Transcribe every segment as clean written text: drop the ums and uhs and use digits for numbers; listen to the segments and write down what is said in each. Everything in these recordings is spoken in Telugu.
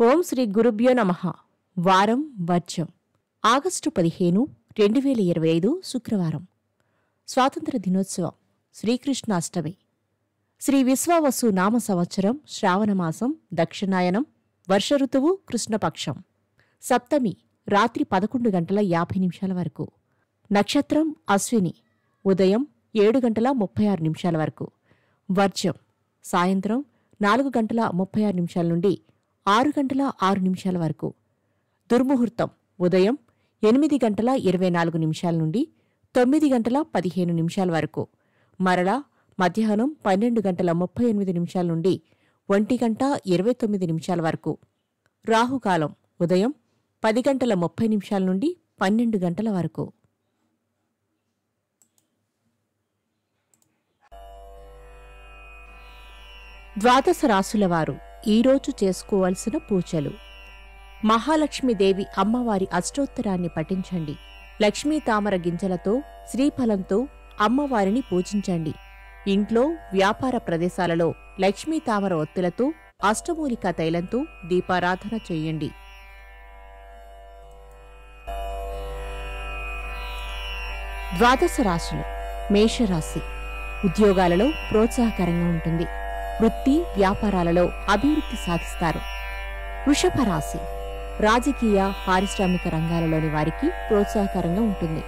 ఓం శ్రీ గురుభ్యో నమః. వారం వర్జం. ఆగస్టు 15, 2025 శుక్రవారం. స్వాతంత్ర దినోత్సవం. శ్రీకృష్ణాష్టమి. శ్రీ విశ్వావసు నామ సంవత్సరం శ్రావణమాసం దక్షిణాయనం. వర్ష ఋతువు కృష్ణపక్షం. సప్తమి రాత్రి 11:50 వరకు. నక్షత్రం అశ్విని. ఉదయం 7:36 వరకు. వర్జం సాయంత్రం 4:36 నుండి 6:06 వరకు. దుర్ముహూర్తం ఉదయం 8:24 నుండి 9:15 వరకు. మరలా మధ్యాహ్నం 12:38 నుండి 1:29 వరకు. రాహుకాలం ఉదయం 10:30 నుండి 12 వరకు. ద్వాదశ రాశులవారు ఈరోజు చేసుకోవలసిన పూజలు. మహాలక్ష్మీదేవి అమ్మవారి అష్టోత్తరాన్ని పఠించండి. లక్ష్మీ తామర గింజలతో శ్రీఫలంతో అమ్మవారిని పూజించండి. ఇంట్లో వ్యాపార ప్రదేశాలలో లక్ష్మీ తామర ఒత్తులతో అష్టమూలికా తైలంతో దీపారాధన చేయండి. ద్వాదశ రాశులు. మేషరాశి. ఉద్యోగాలలో ప్రోత్సాహకరంగా ఉంటుంది. వృత్తి వ్యాపారాలలో అభివృద్ధి సాధిస్తారు. వృషభ రాశి. రాజకీయ పారిశ్రామిక రంగాలలోని వారికి ప్రోత్సాహకరంగా ఉంటుంది.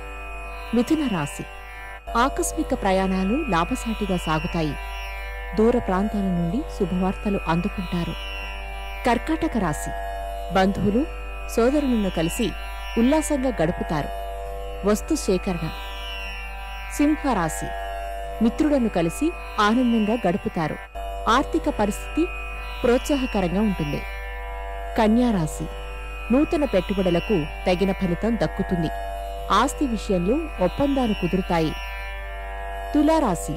మిథున రాశి. ఆకస్మిక ప్రయాణాలు లాభసాటిగా సాగుతాయి. దూర ప్రాంతాల నుండి శుభవార్తలు అందుకుంటారు. కర్కాటక రాశి. బంధువులు సోదరులను కలిసి ఉల్లాసంగా గడుపుతారు. వస్తు సేకరణ. సింహరాశి. మిత్రులను కలిసి ఆనందంగా గడుపుతారు. ఆర్థిక పరిస్థితి ప్రోత్సాహకరంగా ఉంటుంది. కన్యారాశి. నూతన పెట్టుబడులకు తగిన ఫలితం దక్కుతుంది. ఆస్తి విషయంలో ఒప్పందాలు కుదురుతాయి. తులారాశి.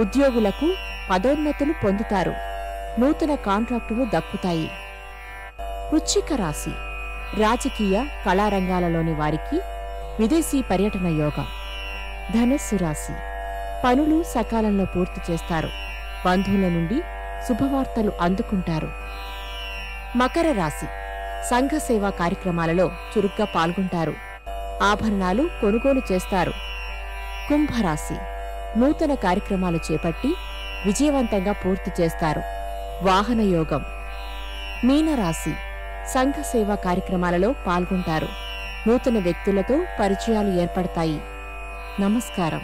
ఉద్యోగులకు పదోన్నతులు పొందుతారు. నూతన కాంట్రాక్టులు దక్కుతాయి. వృశ్చిక రాశి. రాజకీయ కళారంగాలలోని వారికి విదేశీ పర్యటన యోగం. ధనస్సు రాశి. పనులు సకాలంలో పూర్తి చేస్తారు. బంధువుల నుండి శుభవార్తలు అందుకుంటారు. మకర రాశి. సంఘ సేవా కార్యక్రమాలలో చురుగ్గా పాల్గొంటారు. ఆభరణాలు కొనుగోలు చేస్తారు. కుంభరాశి. నూతన కార్యక్రమాలు చేపట్టి విజయవంతంగా పూర్తి చేస్తారు. వాహన యోగం. మీనరాశి. సంఘ సేవా కార్యక్రమాలలో పాల్గొంటారు. నూతన వ్యక్తులతో పరిచయాలు ఏర్పడతాయి. నమస్కారం.